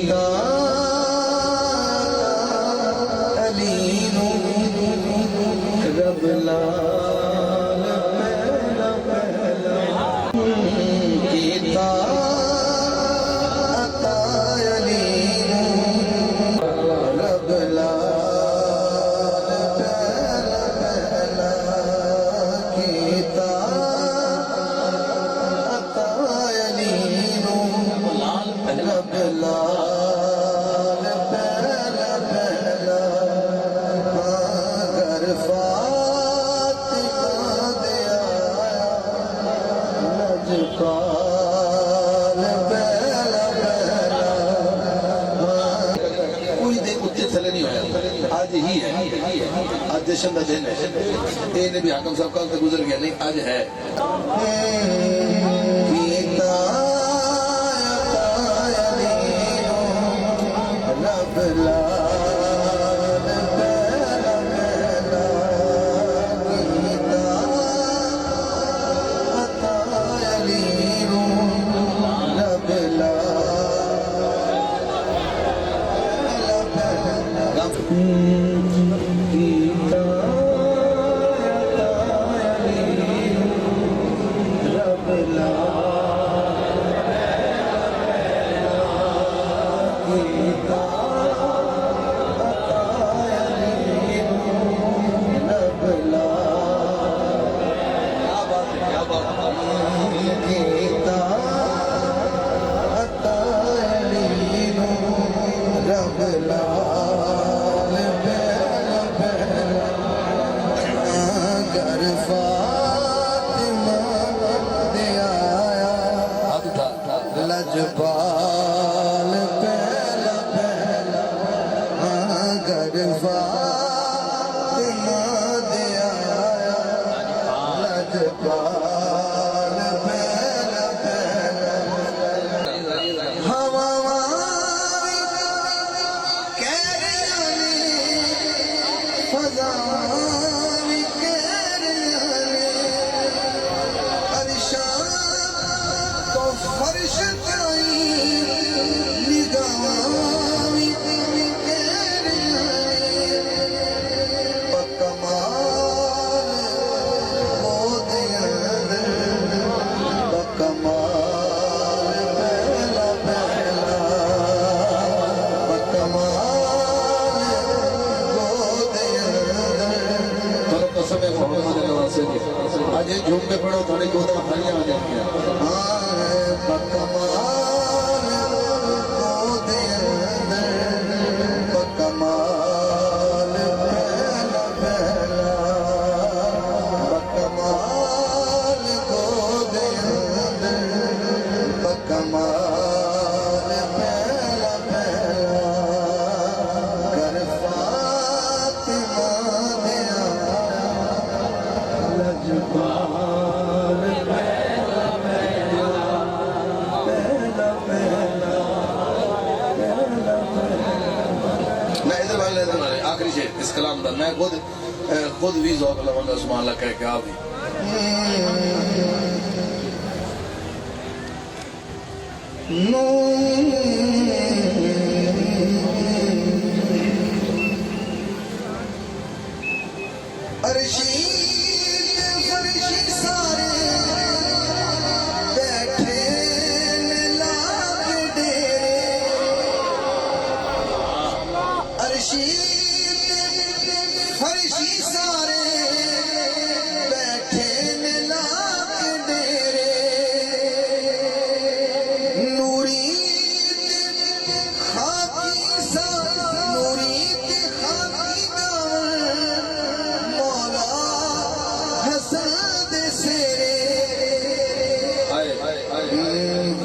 कीता अली नू रब लाल पहला पहला कीता अता अली नू रब लाल पहला पहला कीता अता अली नू रब लाल पहला पहला घर फातिमा दे आया लजपाल पहला पहला कोई दे उत्ते थले नहीं होया आज ही है आज जश्न का दिन है ये ने भी हाकम साहब कल तक गुजर गया नहीं आज है रब लाल पहला पहला कीता अता अली नू रब लाल पहला कीता अता अली नू रब लाल कीता लजपाल पहला पहला घर फातिमा दे आया लजपाल पहला पहला हवा कह रही ने फजा कह रही अरशा तो फर्श आज झूम के पढ़ो थोड़ी गोद खालियां हो जाएंगी बकमाल पहला पहला बकमाल गोद बकमाल पहला पहला घर फातिमा दे लजपाल पहला पहला पहला पहला पहला मैं इधर वाले आखिरी शेर इस कलाम का मैं खुद भी ज़ौक़ लवांगा सुभान अल्लाह कह के आप भी अर्शी फर्शी सारे बैठे लाग डेरे अर्शी फर्शी सारे बैठे लाग डेरे नूरी खाकी सा नूरी ते खाकी मौला हसन दे सेरे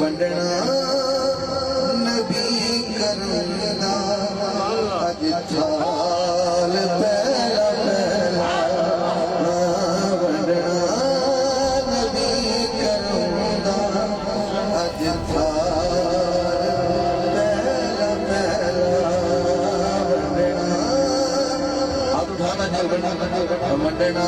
वंडना नबी करना अज थाल पहला पहला वंडना नबी करना अज थाल पहला पहला वंडना हाथ उठाना चल वंडना